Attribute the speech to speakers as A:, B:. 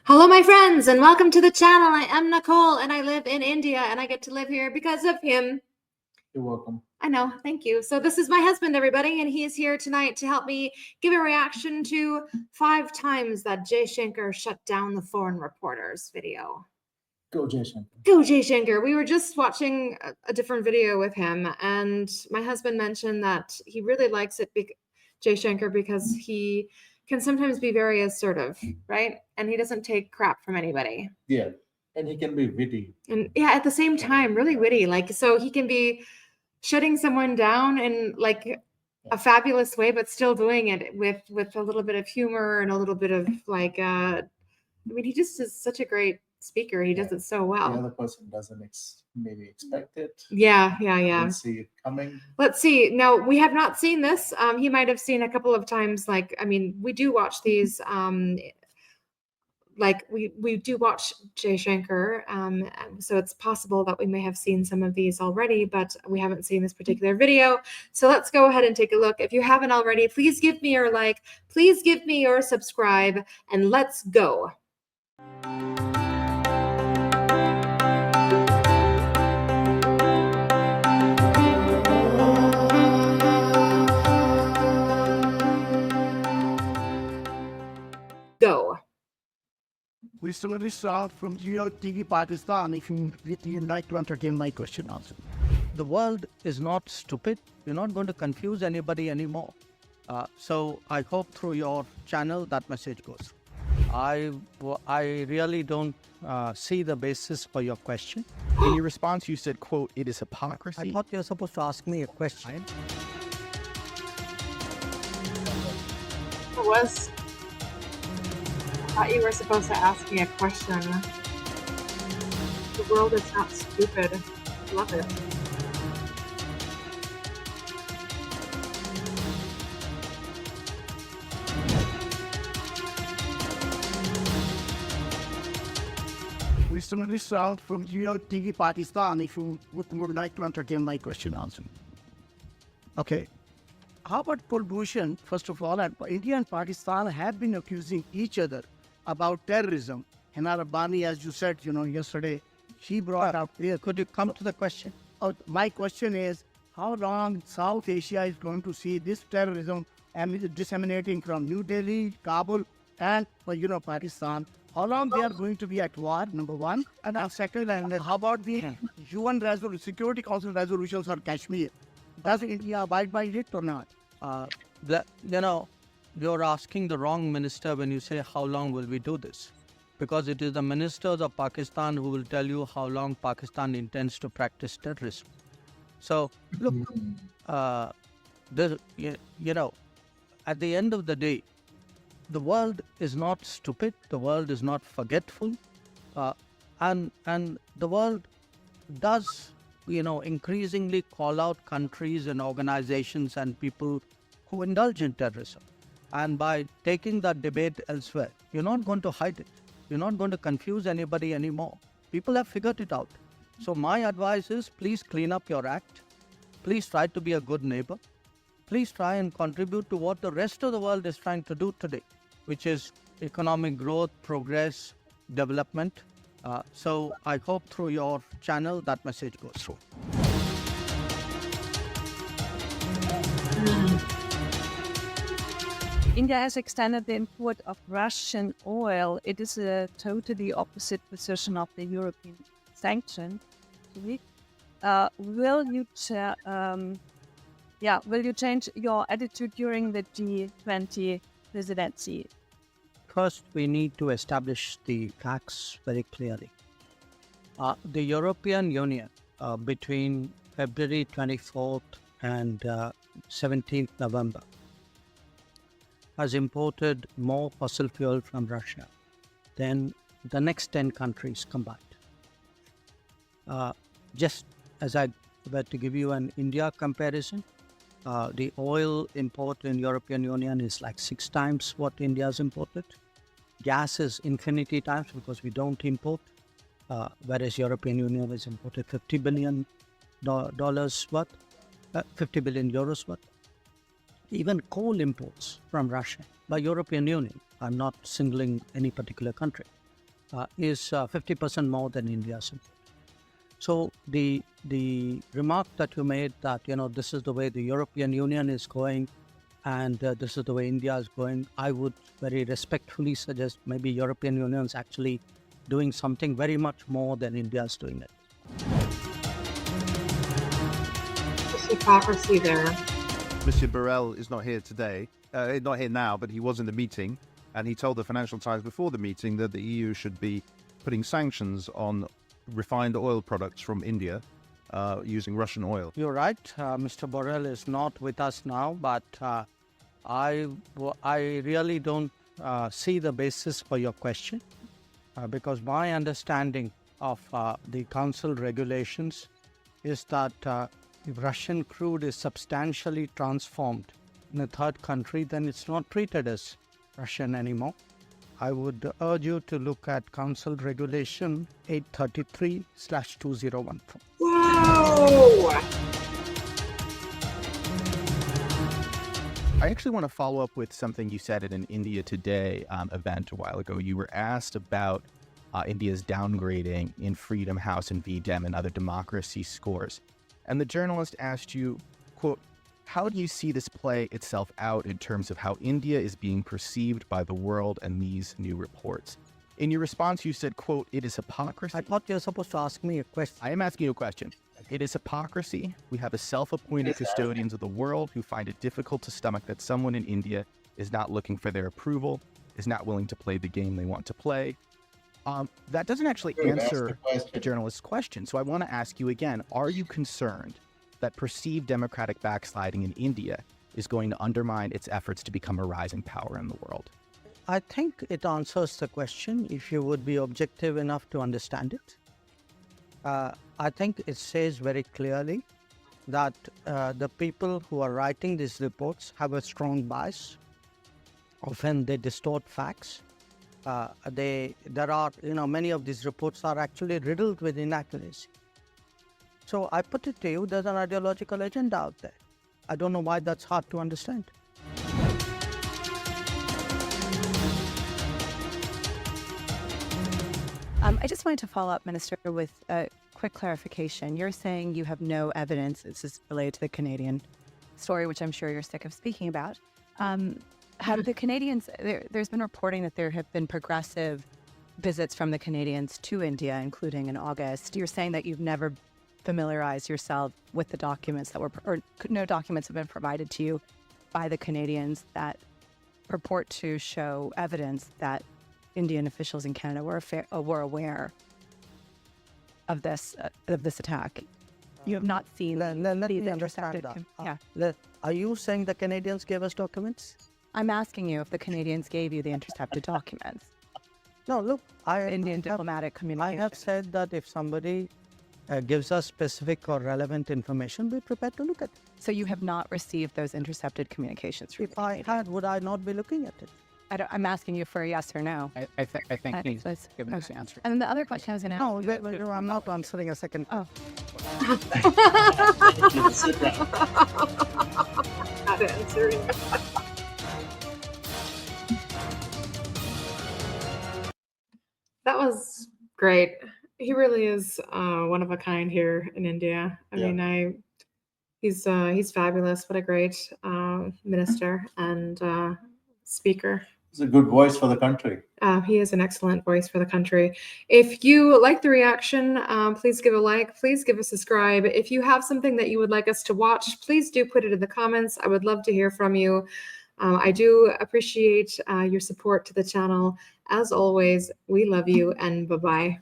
A: Hello, my friends, and welcome to the channel. I am Nicole, and I live in India, and I get to live here because of him.
B: You're welcome.
A: I know, thank you. So this is my husband, everybody, and he is here tonight to help me give a reaction to 5 times that Jaishankar shut down the foreign reporters video.
B: Go Jaishankar.
A: Go Jaishankar. We were just watching a different video with him, and my husband mentioned that he really likes it, Jaishankar, because he can sometimes be very assertive, right? And he doesn't take crap from anybody.
B: Yeah, and he can be witty.
A: And yeah, at the same time, really witty. Like, so he can be shutting someone down in like a fabulous way, but still doing it with a little bit of humor and a little bit of like, I mean, he just is such a great speaker. He does it so well.
B: The other person doesn't maybe expect it.
A: Yeah.
B: Didn't see it coming.
A: Let's see. No, we have not seen this. He might have seen a couple of times. Like, I mean, we do watch these. Like we do watch Jaishankar, so it's possible that we may have seen some of these already, but we haven't seen this particular video. So let's go ahead and take a look. If you haven't already, please give me your like, please give me your subscribe, and let's go. Go.
C: We similarly saw from TV Pakistan, if you'd like to entertain my question also.
D: The world is not stupid. You're not going to confuse anybody anymore. So I hope through your channel that message goes. I really don't see the basis for your question.
E: In your response, you said, quote, "It is hypocrisy."
D: I thought you were supposed to ask me a question.
A: I thought you were supposed to ask me a question. The world is not stupid. Love it.
C: We similarly saw from TV Pakistan, if you would like to entertain my question also. Okay. How about Kulbhushan, first of all, and India and Pakistan have been accusing each other about terrorism. Hina Rabbani, as you said, yesterday, she brought up here.
D: Could you come to the question?
C: My question is, how long South Asia is going to see this terrorism disseminating from New Delhi, Kabul, and Pakistan? How long they are going to be at war, number one? And second, and how about the UN Security Council resolutions on Kashmir? Does India abide by it or not?
D: You're asking the wrong minister when you say how long will we do this, because it is the ministers of Pakistan who will tell you how long Pakistan intends to practice terrorism. So look, at the end of the day, the world is not stupid, the world is not forgetful, and the world does increasingly call out countries and organizations and people who indulge in terrorism. And by taking that debate elsewhere, you're not going to hide it. You're not going to confuse anybody anymore. People have figured it out. So my advice is, please clean up your act. Please try to be a good neighbor. Please try and contribute to what the rest of the world is trying to do today, which is economic growth, progress, development. So I hope through your channel that message goes through.
F: India has extended the import of Russian oil. It is a totally opposite position of the European sanction. Will you change your attitude during the G20 presidency?
D: First, we need to establish the facts very clearly. The European Union, between February 24th and 17th November, has imported more fossil fuel from Russia than the next 10 countries combined. Just as I were to give you an India comparison, the oil import in European Union is like 6 times what India has imported. Gas is infinity times because we don't import, whereas European Union has imported $50 billion worth, 50 billion euros worth. Even coal imports from Russia by European Union, I'm not singling any particular country, is 50% more than India's import. So the remark that you made that this is the way the European Union is going, and this is the way India is going, I would very respectfully suggest maybe European Union is actually doing something very much more than India is doing it.
A: Just hypocrisy there.
G: Mr. Borrell is not here today, not here now, but he was in the meeting, and he told the Financial Times before the meeting that the EU should be putting sanctions on refined oil products from India using Russian oil.
D: You're right. Mr. Borrell is not with us now, but I really don't see the basis for your question because my understanding of the Council regulations is that if Russian crude is substantially transformed in a third country, then it's not treated as Russian anymore. I would urge you to look at Council Regulation 833/2014.
A: Whoa!
E: I actually want to follow up with something you said at an India Today event a while ago. You were asked about India's downgrading in Freedom House and VDEM and other democracy scores. And the journalist asked you, quote, how do you see this play itself out in terms of how India is being perceived by the world and these new reports? In your response, you said, quote, it is hypocrisy.
D: I thought you were supposed to ask me a question.
E: I am asking you a question. It is hypocrisy. We have a self-appointed custodians of the world who find it difficult to stomach that someone in India is not looking for their approval, is not willing to play the game they want to play. That doesn't actually answer the journalist's question. So I want to ask you again, are you concerned that perceived democratic backsliding in India is going to undermine its efforts to become a rising power in the world?
D: I think it answers the question if you would be objective enough to understand it. I think it says very clearly that the people who are writing these reports have a strong bias. Often they distort facts. There are, many of these reports are actually riddled with inaccuracy. So I put it to you, there's an ideological agenda out there. I don't know why that's hard to understand.
H: I just wanted to follow up, Minister, with a quick clarification. You're saying you have no evidence. This is related to the Canadian story, which I'm sure you're sick of speaking about. Have the Canadians, there's been reporting that there have been progressive visits from the Canadians to India, including in August. You're saying that you've never familiarized yourself with the documents that were, or no documents have been provided to you by the Canadians that purport to show evidence that Indian officials in Canada were aware of this attack. You have not seen
D: Let me
H: these
D: understand
H: intercepted.
D: that. Are you saying the Canadians gave us documents?
H: I'm asking you if the Canadians gave you the intercepted documents.
D: No, look,
H: Indian diplomatic
D: I
H: communication.
D: have said that if somebody gives us specific or relevant information, we're prepared to look at it.
H: So you have not received those intercepted communications from
D: If I had, would I not be looking at it?
H: I'm asking you for a yes or no.
I: I think he's
H: Let's-
I: given us
H: okay.
I: the answer.
H: And then the other question I was going to ask.
D: No, I'm not answering a second.
H: Oh.
B: Sit down.
A: Not answering. That was great. He really is one of a kind here in India. He's fabulous. What a great minister and speaker.
B: It's a good voice for the country.
A: He is an excellent voice for the country. If you like the reaction, please give a like. Please give a subscribe. If you have something that you would like us to watch, please do put it in the comments. I would love to hear from you. I do appreciate your support to the channel. As always, we love you and bye-bye.